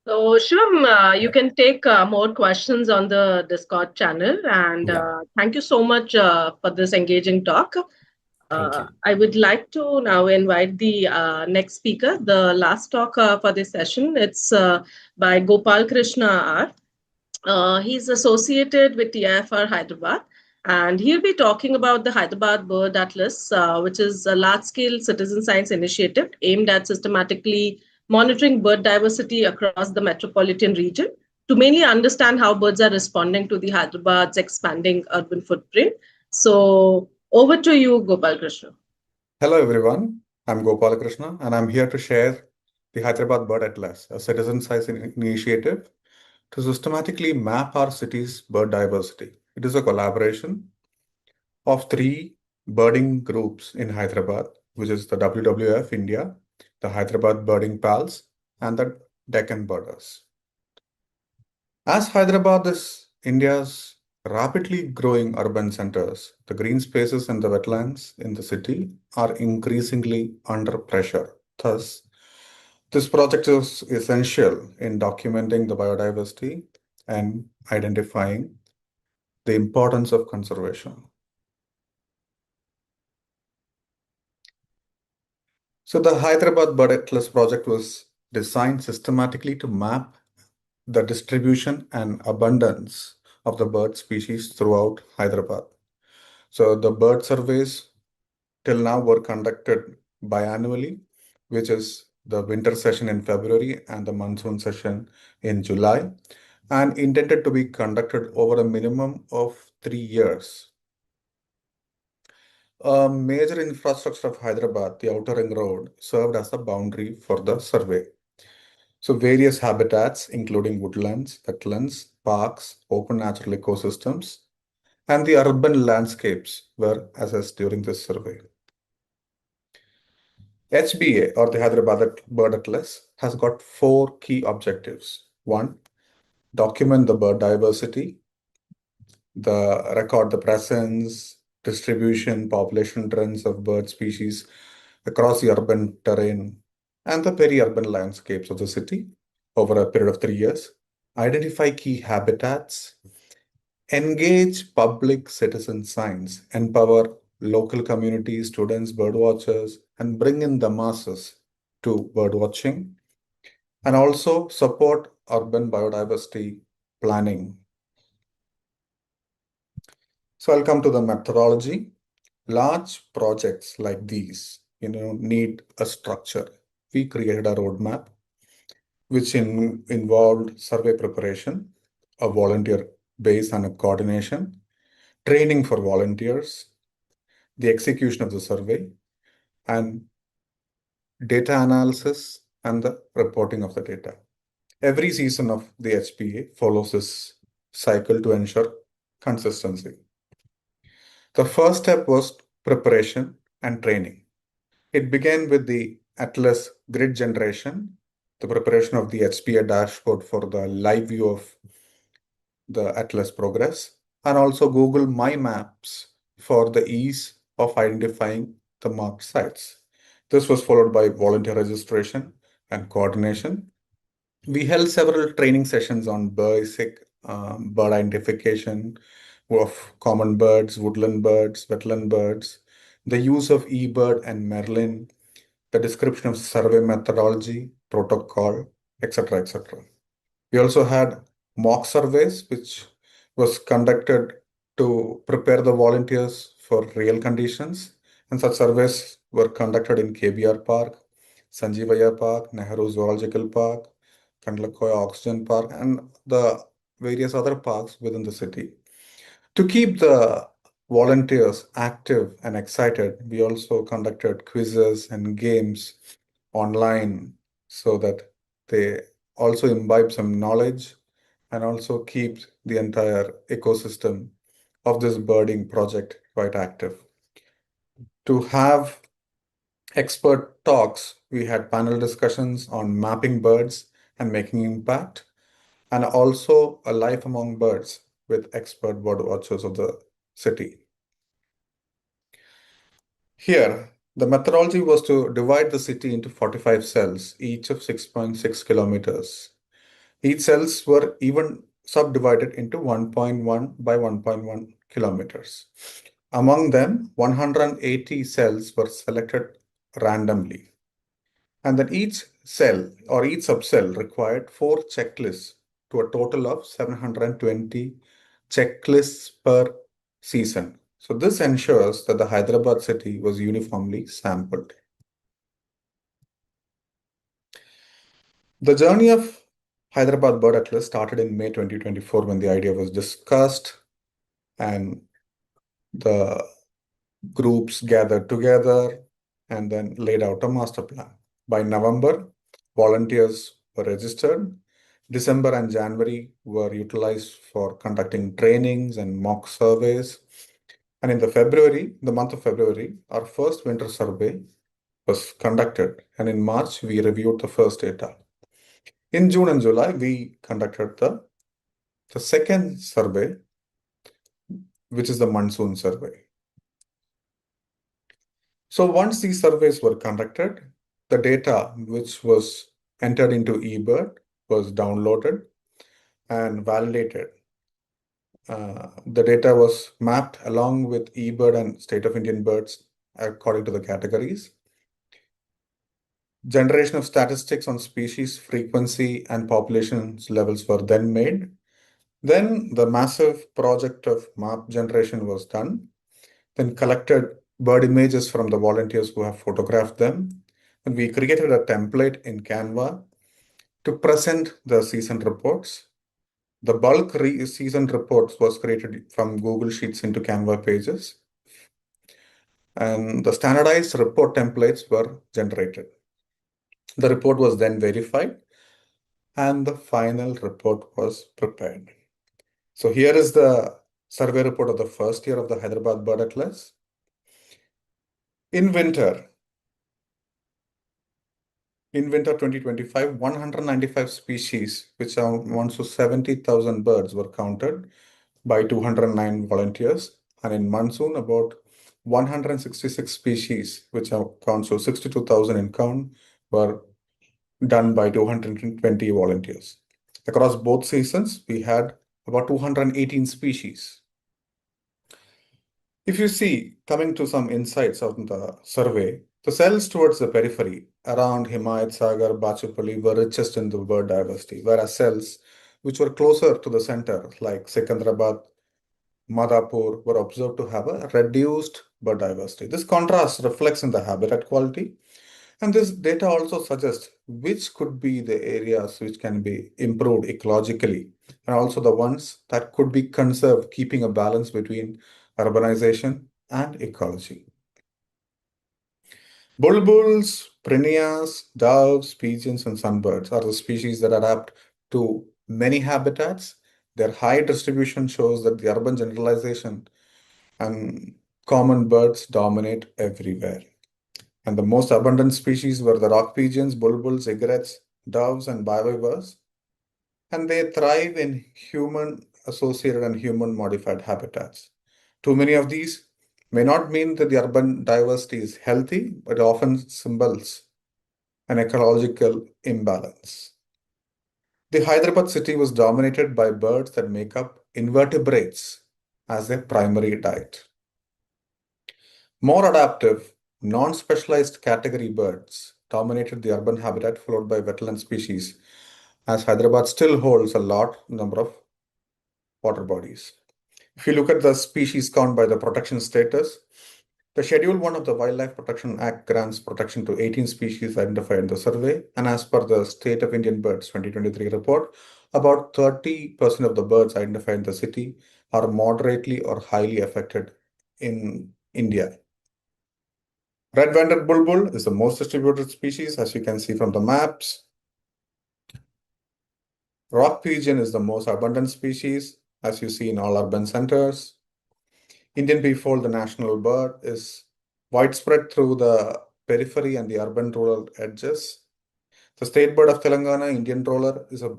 So, Shivam, you Yeah. can take more questions on the Discord channel. And Yeah. thank you so much for this engaging talk. Thank you. I would like to now invite the next speaker, the last talk for this session. It's by Gopalakrishna R. He's associated with TIFR Hyderabad, and he'll be talking about the Hyderabad Bird Atlas, which is a large scale citizen science initiative aimed at systematically monitoring bird diversity across the metropolitan region to mainly understand how birds are responding to the Hyderabad's expanding urban footprint. So, over to you, Gopal Krishna. Hello everyone, I'm Gopalakrishna and I'm here to share the Hyderabad Bird Atlas, a citizen science initiative to systematically map our city's bird diversity. It is a collaboration of three birding groups in Hyderabad, which is the WWF India, the Hyderabad Birding Pals, and the Deccan Birders. As Hyderabad is India's rapidly growing urban centers, the green spaces and the wetlands in the city are increasingly under pressure. Thus, this project is essential in documenting the biodiversity and identifying the importance of conservation. So the Hyderabad Bird Atlas project was designed systematically to map the distribution and abundance of the bird species throughout Hyderabad. So the bird surveys till now were conducted biannually, which is the winter session in February and the monsoon session in July, and intended to be conducted over a minimum of 3 years. A major infrastructure of Hyderabad, the Outer Ring Road, served as a boundary for the survey. So various habitats, including woodlands, wetlands, parks, open natural ecosystems, and the urban landscapes were assessed during this survey. HBA, or the Hyderabad Bird Atlas, has got four key objectives. One, document the bird diversity, record the presence, distribution, population trends of bird species across the urban terrain and the peri-urban landscapes of the city over a period of 3 years, identify key habitats, engage public citizen science, empower local communities, students, birdwatchers, and bring in the masses to birdwatching, and also support urban biodiversity planning. So I'll come to the methodology. Large projects like these, need a structure. We created a roadmap which involved survey preparation, a volunteer base and a coordination, training for volunteers, the execution of the survey, and data analysis and the reporting of the data. Every season of the HPA follows this cycle to ensure consistency. The first step was preparation and training. It began with the Atlas grid generation, the preparation of the HPA dashboard for the live view of the Atlas progress, and also Google My Maps for the ease of identifying the marked sites. This was followed by volunteer registration and coordination. We held several training sessions on basic bird identification of common birds, woodland birds, wetland birds, the use of eBird and Merlin, the description of survey methodology, protocol, etc., etc. We also had mock surveys, which was conducted to prepare the volunteers for real conditions. And such surveys were conducted in KBR Park, Sanjeevaya Park, Nehru Zoological Park, Kandlakoya Oxygen Park, and the various other parks within the city. To keep the volunteers active and excited, we also conducted quizzes and games online so that they also imbibe some knowledge and also keep the entire ecosystem of this birding project quite active. To have expert talks, we had panel discussions on mapping birds and making impact, and also a life among birds with expert bird watchers of the city. Here, the methodology was to divide the city into 45 cells, each of 6.6 kilometers. Each cells were even subdivided into 1.1 by 1.1 kilometers. Among them, 180 cells were selected randomly. And then each cell or each subcell required 4 checklists to a total of 720 checklists per season. So this ensures that the Hyderabad city was uniformly sampled. The journey of Hyderabad Bird Atlas started in May 2024 when the idea was discussed and the groups gathered together and then laid out a master plan. By November, volunteers were registered. December and January were utilized for conducting trainings and mock surveys. And in the month of February, our first winter survey was conducted. And in March, we reviewed the first data. In June and July, we conducted the second survey, which is the monsoon survey. So once these surveys were conducted, the data which was entered into eBird was downloaded and validated. The data was mapped along with eBird and State of Indian birds according to the categories. Generation of statistics on species, frequency, and population levels were then made. Then the massive project of map generation was done. Then collected bird images from the volunteers who have photographed them. And we created a template in Canva to present the season reports. The bulk season reports was created from Google Sheets into Canva pages. And the standardized report templates were generated. The report was then verified and the final report was prepared. So here is the survey report of the first year of the Hyderabad Bird Atlas. In winter 2025, 195 species, which amounts to 70,000 birds, were counted by 209 volunteers. And in monsoon, about 166 species, which accounts to 62,000 in count, were done by 220 volunteers. Across both seasons, we had about 218 species. If you see, coming to some insights out in the survey, the cells towards the periphery around Himayat Sagar, Bachupally were richest in the bird diversity, whereas cells which were closer to the center, like Secunderabad, Madhapur, were observed to have a reduced bird diversity. This contrast reflects in the habitat quality. And this data also suggests which could be the areas which can be improved ecologically, and also the ones that could be conserved, keeping a balance between urbanization and ecology. Bulbuls, prinias, doves, pigeons, and sunbirds are the species that adapt to many habitats. Their high distribution shows that the urban generalization and common birds dominate everywhere. And the most abundant species were the rock pigeons, bulbuls, egrets, doves, and bivalves. And they thrive in human associated and human modified habitats. Too many of these may not mean that the urban diversity is healthy, but often symbols an ecological imbalance. The Hyderabad city was dominated by birds that make up invertebrates as their primary diet. More adaptive, non-specialized category birds dominated the urban habitat, followed by wetland species, as Hyderabad still holds a large number of water bodies. If you look at the species count by the protection status, the Schedule 1 of the Wildlife Protection Act grants protection to 18 species identified in the survey, and as per the State of Indian Birds 2023 report, about 30% of the birds identified in the city are moderately or highly affected in India. Red-banded bulbul is the most distributed species, as you can see from the maps. Rock pigeon is the most abundant species, as you see in all urban centers. Indian peafowl, the national bird, is widespread through the periphery and the urban rural edges. The state bird of Telangana, Indian roller, is a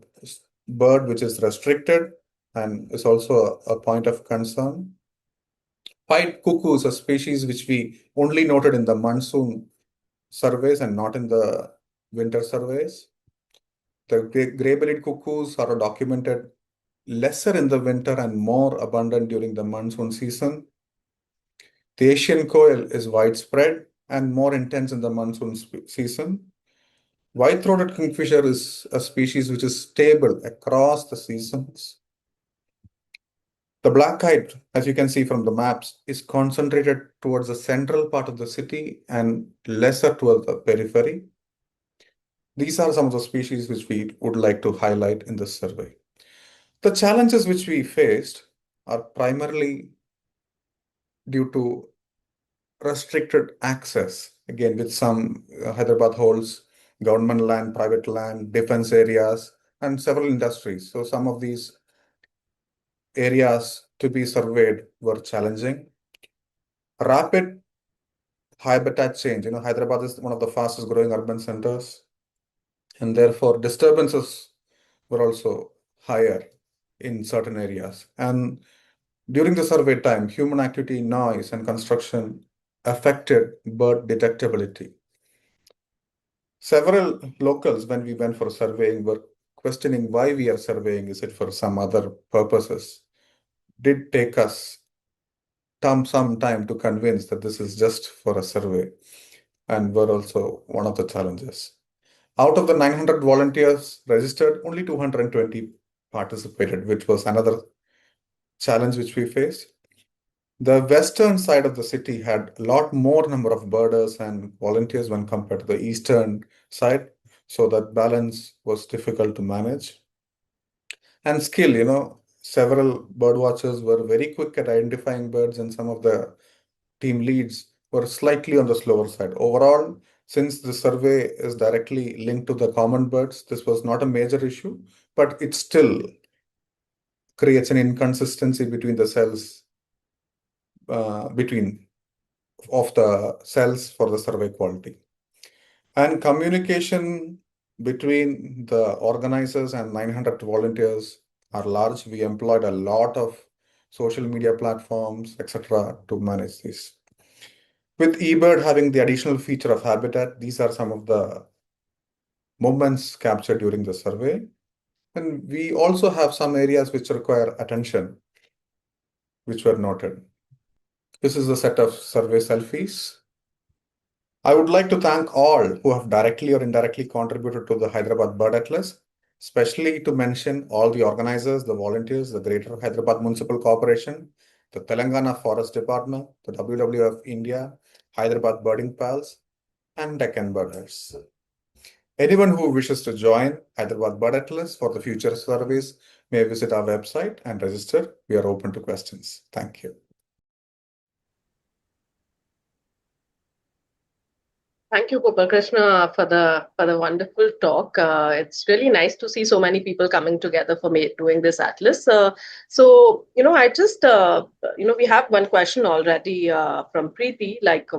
bird which is restricted and is also a point of concern. Pied cuckoo is a species which we only noted in the monsoon surveys and not in the winter surveys. The gray-bellied cuckoos are documented lesser in the winter and more abundant during the monsoon season. The Asian quail is widespread and more intense in the monsoon season. White-throated kingfisher is a species which is stable across the seasons. The black-kite, as you can see from the maps, is concentrated towards the central part of the city and lesser towards the periphery. These are some of the species which we would like to highlight in this survey. The challenges which we faced are primarily due to restricted access. Again, with some Hyderabad holds government land, private land, defense areas, and several industries. So some of these areas to be surveyed were challenging. Rapid habitat change. Hyderabad is one of the fastest growing urban centers, and therefore disturbances were also higher in certain areas. And during the survey time, human activity, noise, and construction affected bird detectability. Several locals, when we went for surveying, were questioning why we are surveying. Is it for some other purposes? Did take us some time to convince that this is just for a survey, and were also one of the challenges. Out of the 900 volunteers registered, only 220 participated, which was another challenge which we faced. The western side of the city had a lot more number of birders and volunteers when compared to the eastern side, so that balance was difficult to manage. And skill, several bird watchers were very quick at identifying birds, and some of the team leads were slightly on the slower side. Overall, since the survey is directly linked to the common birds, this was not a major issue, but it still creates an inconsistency between the cells between of the cells for the survey quality. And communication between the organizers and 900 volunteers are large. We employed a lot of social media platforms, etc., to manage this. With eBird having the additional feature of habitat, these are some of the moments captured during the survey. And we also have some areas which require attention, which were noted. This is a set of survey selfies. I would like to thank all who have directly or indirectly contributed to the Hyderabad Bird Atlas, especially to mention all the organizers, the volunteers, the Greater Hyderabad Municipal Corporation, the Telangana Forest Department, the WWF India, Hyderabad Birding Pals, and Deccan Birders. Anyone who wishes to join Hyderabad Bird Atlas for the future surveys may visit our website and register. We are open to questions. Thank you. Thank you, Gopalakrishna, for the wonderful talk. It's really nice to see so many people coming together for me doing this atlas. So I just we have one question already from Preeti, like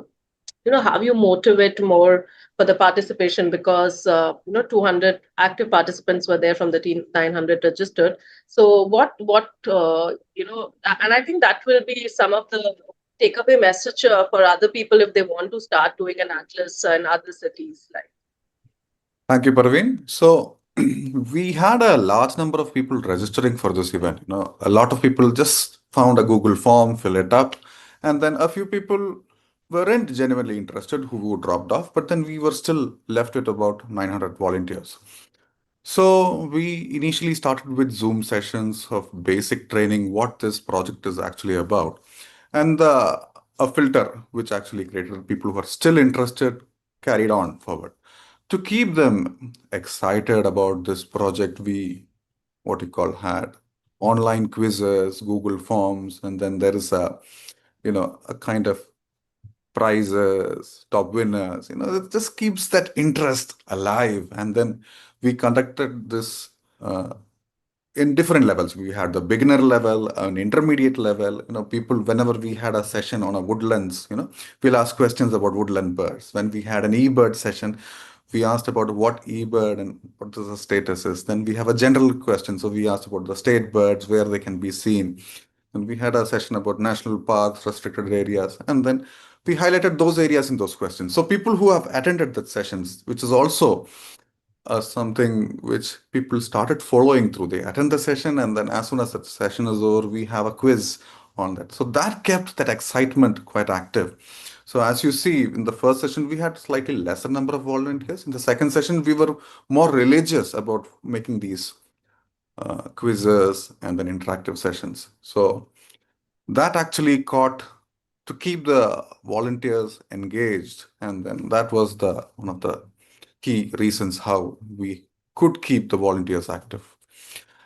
how you motivate more for the participation, because 200 active participants were there from the 900 registered. So and I think that will be some of the takeaway message for other people if they want to start doing an atlas in other cities, like. Thank you, Parveen. So we had a large number of people registering for this event. A lot of people just found a Google form, fill it up, and then a few people weren't genuinely interested who dropped off, but then we were still left with about 900 volunteers. So we initially started with Zoom sessions of basic training, what this project is actually about, and a filter which actually created people who are still interested carried on forward. To keep them excited about this project, we what you call had online quizzes, Google Forms, and then there is a kind of prizes, top winners. It just keeps that interest alive. And then we conducted this in different levels. We had the beginner level, an intermediate level. People, whenever we had a session on a woodlands, we'll ask questions about woodland birds. When we had an e-bird session, we asked about what e-bird and what the status is. Then we have a general question. So we asked about the state birds, where they can be seen. And we had a session about national parks, restricted areas, and then we highlighted those areas in those questions. So people who have attended that sessions, which is also something which people started following through. They attend the session, and then as soon as the session is over, we have a quiz on that. So that kept that excitement quite active. So as you see, in the first session, we had slightly lesser number of volunteers. In the second session, we were more religious about making these quizzes and then interactive sessions. So that actually caught to keep the volunteers engaged, and then that was the one of the key reasons how we could keep the volunteers active.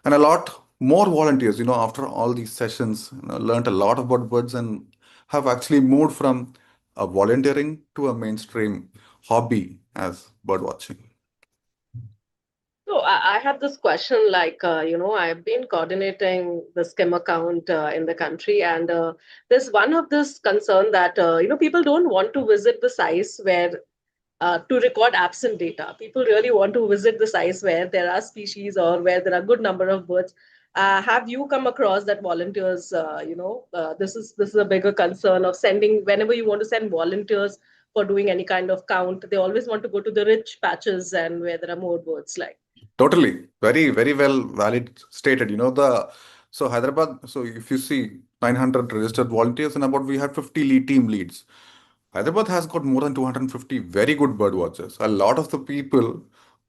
And a lot more volunteers, after all these sessions, learned a lot about birds and have actually moved from a volunteering to a mainstream hobby as bird watching. So I have this question, like, I've been coordinating the SCIM account in the country, and there's one of this concern that, people don't want to visit the sites where to record absent data. People really want to visit the sites where there are species or where there are good number of birds. Have you come across that volunteers, this is a bigger concern of sending, whenever you want to send volunteers for doing any kind of count, they always want to go to the rich patches and where there are more birds, like. Totally. Very, very well valid stated. So Hyderabad, so if you see 900 registered volunteers and about we have 50 team leads. Hyderabad has got more than 250 very good bird watchers. A lot of the people,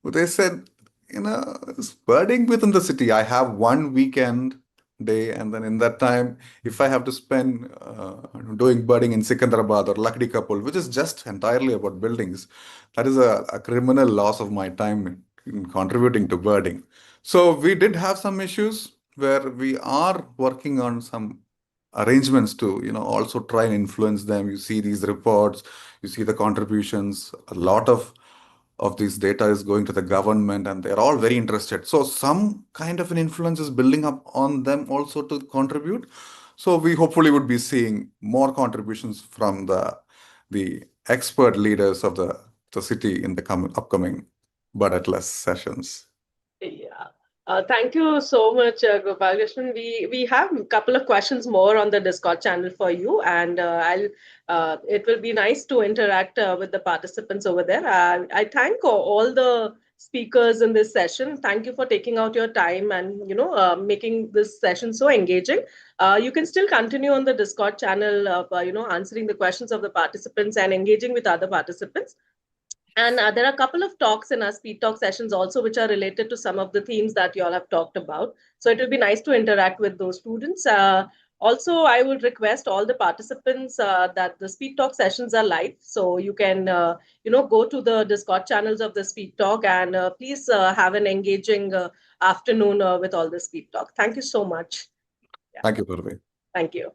they said, it's birding within the city. I have one weekend day, and then in that time, if I have to spend doing birding in Secunderabad or Lakdi Kapul, which is just entirely about buildings, that is a criminal loss of my time in contributing to birding. So we did have some issues where we are working on some arrangements to also try and influence them. You see these reports, you see the contributions, a lot of this data is going to the government, and they're all very interested. So some kind of an influence is building up on them also to contribute. So we hopefully would be seeing more contributions from the expert leaders of the city in the upcoming Bird Atlas sessions. Yeah. Thank you so much, Gopalakrishnan. We have a couple of questions more on the Discord channel for you, and I'll. It will be nice to interact with the participants over there. I thank all the speakers in this session. Thank you for taking out your time and making this session so engaging. You can still continue on the Discord channel, answering the questions of the participants and engaging with other participants. And there are a couple of talks in our speed talk sessions also, which are related to some of the themes that you all have talked about. So it will be nice to interact with those students. Also, I would request all the participants that the speed talk sessions are live. So you can, go to the Discord channels of the speed talk, and please have an engaging afternoon with all the speed talk. Thank you so much. Yeah. Thank you, Purvi. Thank you.